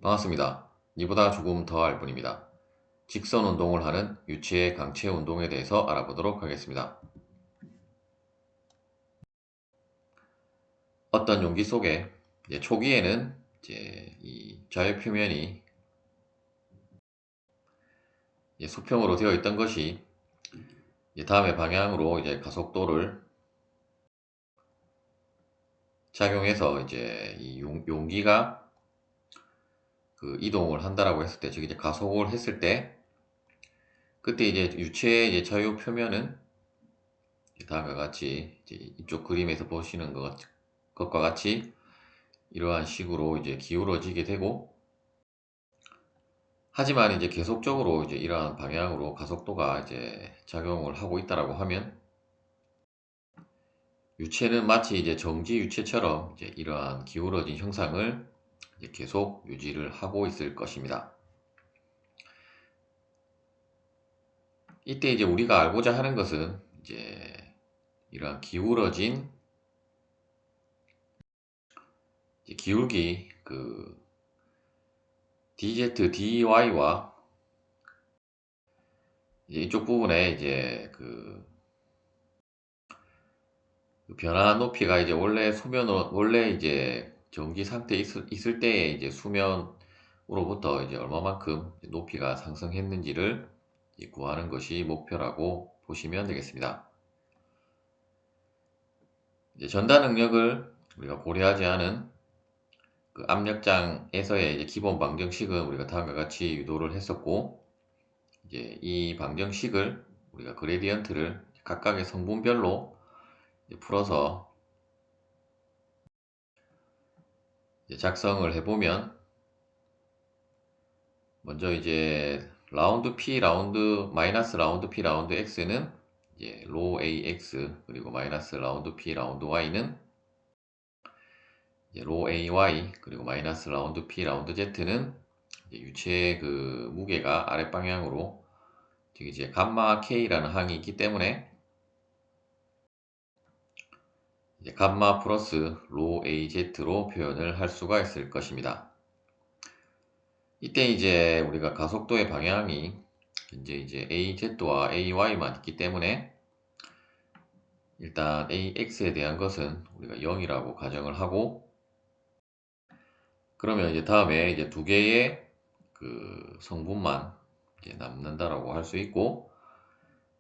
반갑습니다. 이보다 조금 더 알 뿐입니다. 직선 운동을 하는 유체의 강체 운동에 대해서 알아보도록 하겠습니다. 어떤 용기 속에 초기에는 이 자유 표면이 수평으로 되어 있던 것이 다음의 방향으로 가속도를 작용해서 이 용기가 그 이동을 한다라고 했을 때, 즉 가속을 했을 때, 그때 유체의 자유 표면은 다음과 같이 이쪽 그림에서 보시는 것과 같이 이러한 식으로 기울어지게 되고, 하지만 계속적으로 이러한 방향으로 가속도가 작용을 하고 있다라고 하면 유체는 마치 정지 유체처럼 이러한 기울어진 형상을 계속 유지를 하고 있을 것입니다. 이때 우리가 알고자 하는 것은 이러한 기울어진 기울기 dz, dy와 이쪽 부분에 그 변화 높이가 원래 원래 정지 상태에 있을 때의 수면으로부터 얼마만큼 높이가 상승했는지를 구하는 것이 목표라고 보시면 되겠습니다. 전달 능력을 우리가 고려하지 않은 그 압력장에서의 기본 방정식은 우리가 다음과 같이 유도를 했었고, 이 방정식을 우리가 그레디언트를 각각의 성분별로 풀어서 작성을 해보면, 먼저 라운드 P, 마이너스 라운드 P, 라운드 X는 로 AX, 그리고 마이너스 라운드 P, 라운드 Y는 로 AY, 그리고 마이너스 라운드 P, 라운드 Z는 유체의 그 무게가 아랫방향으로 감마 K라는 항이 있기 때문에 감마 플러스 로 AZ로 표현을 할 수가 있을 것입니다. 이때 우리가 가속도의 방향이 AZ와 AY만 있기 때문에 일단 AX에 대한 것은 우리가 0이라고 가정을 하고, 그러면 다음에 두 개의 그 성분만 남는다라고 할 수 있고,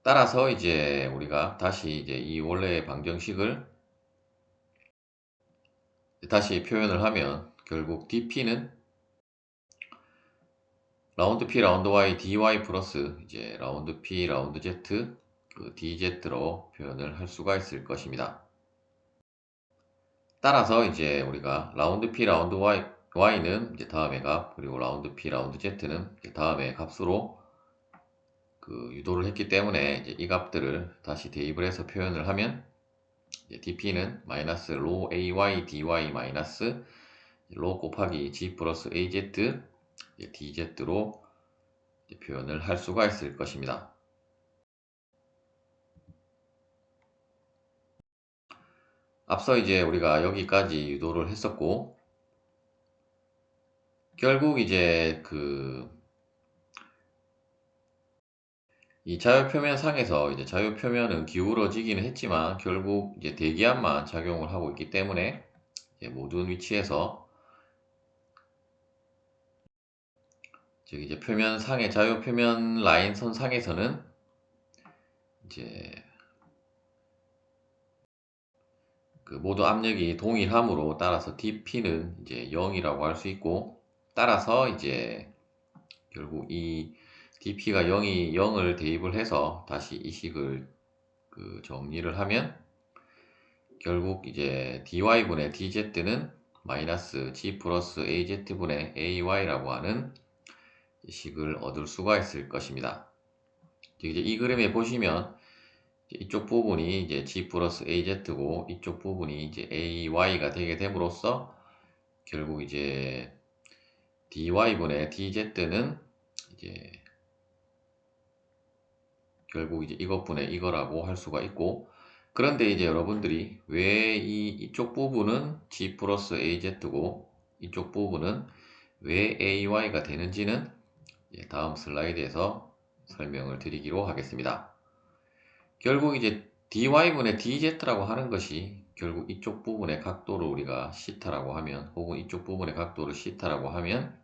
따라서 우리가 다시 이 원래의 방정식을 다시 표현을 하면 결국 dp는 라운드 p 라운드 y dy 플러스 라운드 p 라운드 z 그 dz로 표현을 할 수가 있을 것입니다. 따라서 우리가 라운드 p 라운드 y는 다음의 값, 그리고 라운드 p 라운드 z는 다음의 값으로 유도를 했기 때문에 이 값들을 다시 대입을 해서 표현을 하면 dp는 마이너스 로 ay dy 마이너스 로 곱하기 g 플러스 az dz로 표현을 할 수가 있을 것입니다. 앞서 우리가 여기까지 유도를 했었고, 결국 이 자유표면 상에서 자유표면은 기울어지기는 했지만 결국 대기압만 작용을 하고 있기 때문에 모든 위치에서 즉 표면 상의 자유표면 라인선 상에서는 모두 압력이 동일함으로 따라서 dp는 0이라고 할 수 있고, 따라서 결국 이 dp가 0을 대입을 해서 다시 이 식을 정리를 하면 결국 dy분의 dz는 마이너스 g 플러스 az분의 ay라고 하는 식을 얻을 수가 있을 것입니다. 이 그림에 보시면 이쪽 부분이 g 플러스 az고 이쪽 부분이 ay가 되게 됨으로써 결국 dy분의 dz는 결국 이것분의 이거라고 할 수가 있고, 그런데 여러분들이 왜 이쪽 부분은 g 플러스 az고 이쪽 부분은 왜 AY가 되는지는 다음 슬라이드에서 설명을 드리기로 하겠습니다. 결국 이제 dy분의 dz라고 하는 것이 결국 이쪽 부분의 각도를 우리가 시타라고 하면, 혹은 이쪽 부분의 각도를 시타라고 하면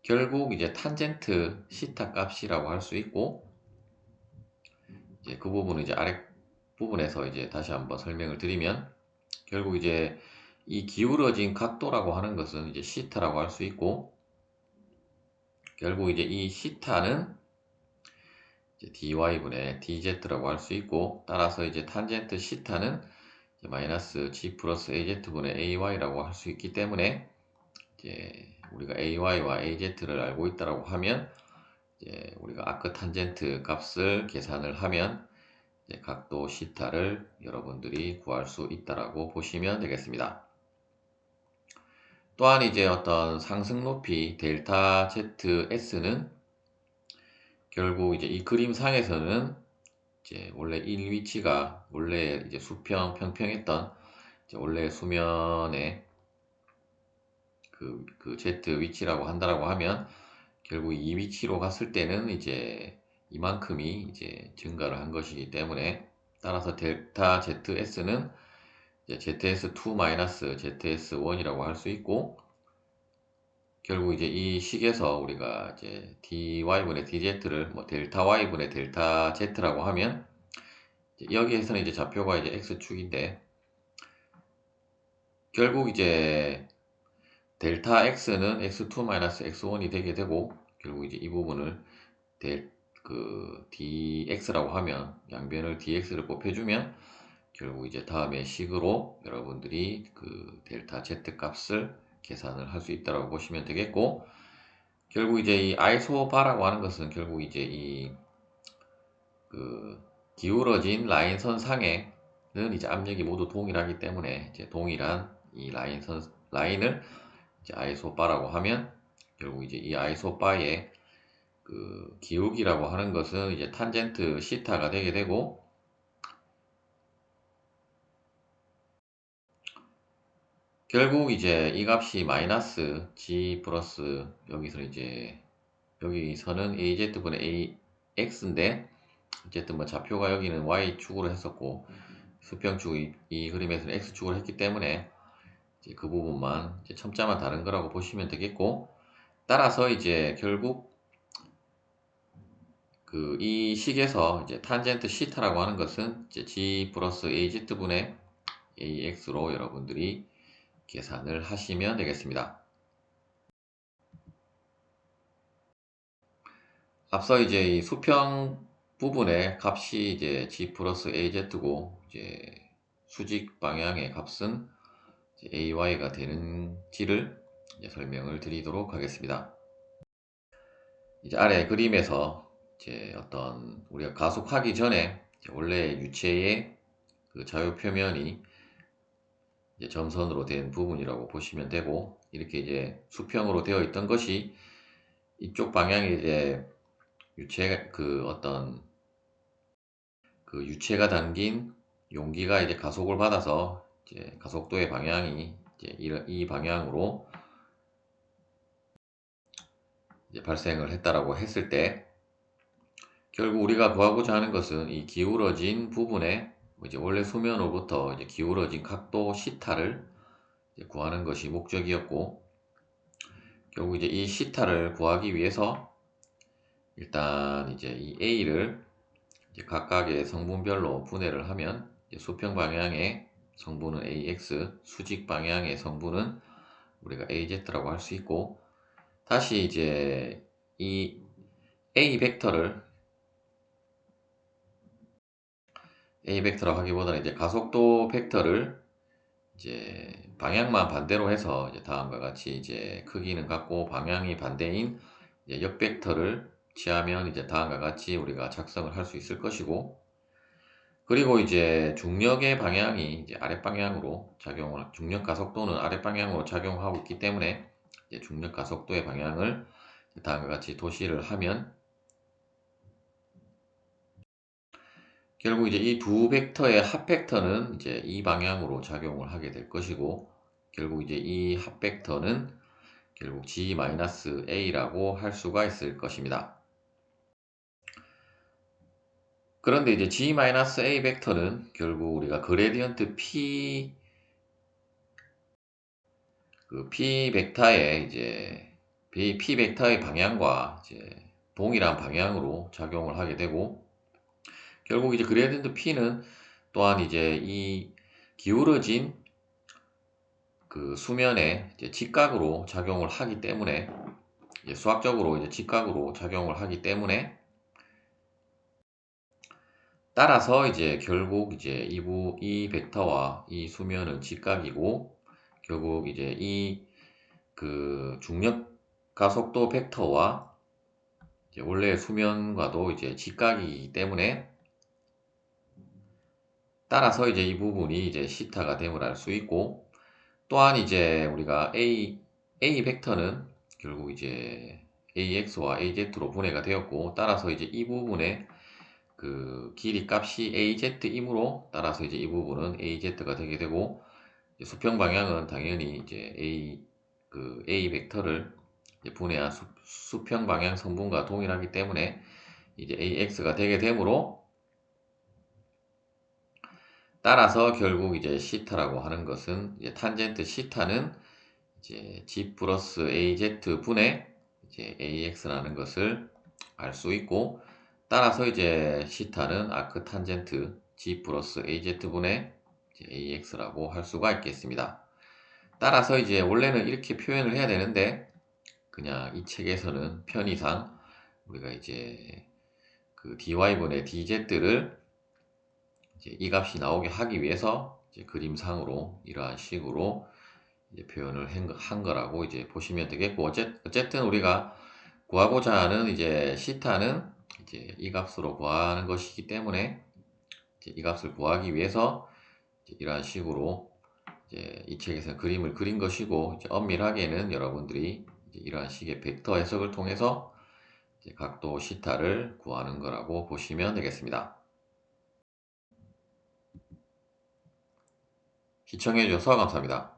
결국 이제 탄젠트 시타 값이라고 할 수 있고, 이제 그 부분은 이제 아래 부분에서 이제 다시 한번 설명을 드리면, 결국 이제 이 기울어진 각도라고 하는 것은 이제 시타라고 할 수 있고, 결국 이제 이 시타는 이제 dy분의 dz라고 할 수 있고, 따라서 이제 탄젠트 시타는 이제 마이너스 g 플러스 az분의 ay라고 할 수 있기 때문에, 이제 우리가 ay와 az를 알고 있다라고 하면, 이제 우리가 아크 탄젠트 값을 계산을 하면 이제 각도 시타를 여러분들이 구할 수 있다라고 보시면 되겠습니다. 또한 이제 어떤 상승 높이 델타 ZS는 결국 이제 이 그림상에서는 이제 원래 1 위치가 원래 이제 수평 평평했던 이제 원래 수면의 그 Z 위치라고 한다라고 하면, 결국 이 위치로 갔을 때는 이제 이만큼이 이제 증가를 한 것이기 때문에, 따라서 델타 ZS는 ZS2 ZS1이라고 할 수 있고, 결국 이제 이 식에서 우리가 이제 dy분의 dz를 뭐 델타 y분의 델타 z라고 하면, 여기에서는 이제 좌표가 이제 x축인데, 결국 이제 델타 x는 x2 x1이 되게 되고, 결국 이제 이 부분을 dx라고 하면, 양변을 dx를 곱해주면 결국 이제 다음에 식으로 여러분들이 그 델타 z 값을 계산을 할 수 있다고 보시면 되겠고, 결국 이제 이 아이소바라고 하는 것은 결국 이제 이 그 기울어진 라인선 상에는 이제 압력이 모두 동일하기 때문에, 이제 동일한 이 라인을 이제 아이소바라고 하면, 결국 이제 이 아이소바의 그 기울기라고 하는 것은 이제 탄젠트 시타가 되게 되고, 결국 이제 이 값이 마이너스 g 플러스, 여기서는 az분의 ax인데, 어쨌든 뭐 좌표가 여기는 y축으로 했었고 수평축 이 그림에서는 x축으로 했기 때문에 이제 그 부분만 이제 첨자만 다른 거라고 보시면 되겠고, 따라서 이제 결국 그 이 식에서 이제 탄젠트 시타라고 하는 것은 이제 g 플러스 az분의 ax로 여러분들이 계산을 하시면 되겠습니다. 앞서 이제 이 수평 부분의 값이 이제 g 플러스 az고, 이제 수직 방향의 값은 이제 ay가 되는지를 이제 설명을 드리도록 하겠습니다. 이제 아래 그림에서 이제 어떤 우리가 가속하기 전에 원래 유체의 그 자유 표면이 이제 점선으로 된 부분이라고 보시면 되고, 이렇게 이제 수평으로 되어 있던 것이 이쪽 방향에 이제 유체가 담긴 용기가 이제 가속을 받아서 이제 가속도의 방향이 이제 이 방향으로 이제 발생을 했다라고 했을 때, 결국 우리가 구하고자 하는 것은 이 기울어진 부분에 이제 원래 수면으로부터 이제 기울어진 각도 시타를 이제 구하는 것이 목적이었고, 결국 이제 이 시타를 구하기 위해서 일단 이제 이 a를 이제 각각의 성분별로 분해를 하면, 이제 수평 방향의 성분은 ax, 수직 방향의 성분은 우리가 az라고 할 수 있고, 다시 이제 이 a 벡터를 A벡터라고 하기보다는 이제 가속도 벡터를 이제 방향만 반대로 해서 이제 다음과 같이 이제 크기는 같고 방향이 반대인 이제 역벡터를 취하면 이제 다음과 같이 우리가 작성을 할 수 있을 것이고, 그리고 이제 중력의 방향이 이제 아랫방향으로 중력 가속도는 아랫방향으로 작용하고 있기 때문에 이제 중력 가속도의 방향을 다음과 같이 도시를 하면, 결국 이제 이 두 벡터의 합 벡터는 이제 이 방향으로 작용을 하게 될 것이고, 결국 이제 이 합 벡터는 결국 G-A라고 할 수가 있을 것입니다. 그런데 이제 G-A 벡터는 결국 우리가 그레디언트 P 벡터의 이제 P 벡터의 방향과 이제 동일한 방향으로 작용을 하게 되고, 결국 이제 그레디언트 P는 또한 이제 이 기울어진 그 수면에 이제 직각으로 작용을 하기 때문에, 이제 수학적으로 이제 직각으로 작용을 하기 때문에, 따라서 이제 결국 이제 이 벡터와 이 수면은 직각이고, 결국 이제 이 그 중력 가속도 벡터와 이제 원래 수면과도 이제 직각이기 때문에, 따라서 이제 이 부분이 이제 시타가 됨을 알 수 있고, 또한 이제 우리가 A 벡터는 결국 이제 AX와 AZ로 분해가 되었고, 따라서 이제 이 부분에 그 길이 값이 AZ이므로, 따라서 이제 이 부분은 AZ가 되게 되고, 수평 방향은 당연히 이제 A 벡터를 이제 분해한 수평 방향 성분과 동일하기 때문에 이제 AX가 되게 되므로, 따라서 결국 이제 시타라고 하는 것은 이제 탄젠트 시타는 이제 G 플러스 AZ 분의 이제 AX라는 것을 알 수 있고, 따라서 이제 시타는 아크 탄젠트 G 플러스 AZ 분의 AX라고 할 수가 있겠습니다. 따라서 이제 원래는 이렇게 표현을 해야 되는데, 그냥 이 책에서는 편의상 우리가 이제 그 dy분의 dz를 이제 이 값이 나오게 하기 위해서 이제 그림상으로 이러한 식으로 이제 표현을 한 거라고 이제 보시면 되겠고, 어쨌든 우리가 구하고자 하는 이제 시타는 이제 이 값으로 구하는 것이기 때문에, 이제 이 값을 구하기 위해서 이제 이러한 식으로 이제 이 책에서 그림을 그린 것이고, 이제 엄밀하게는 여러분들이 이제 이러한 식의 벡터 해석을 통해서 이제 각도 시타를 구하는 거라고 보시면 되겠습니다. 시청해 주셔서 감사합니다.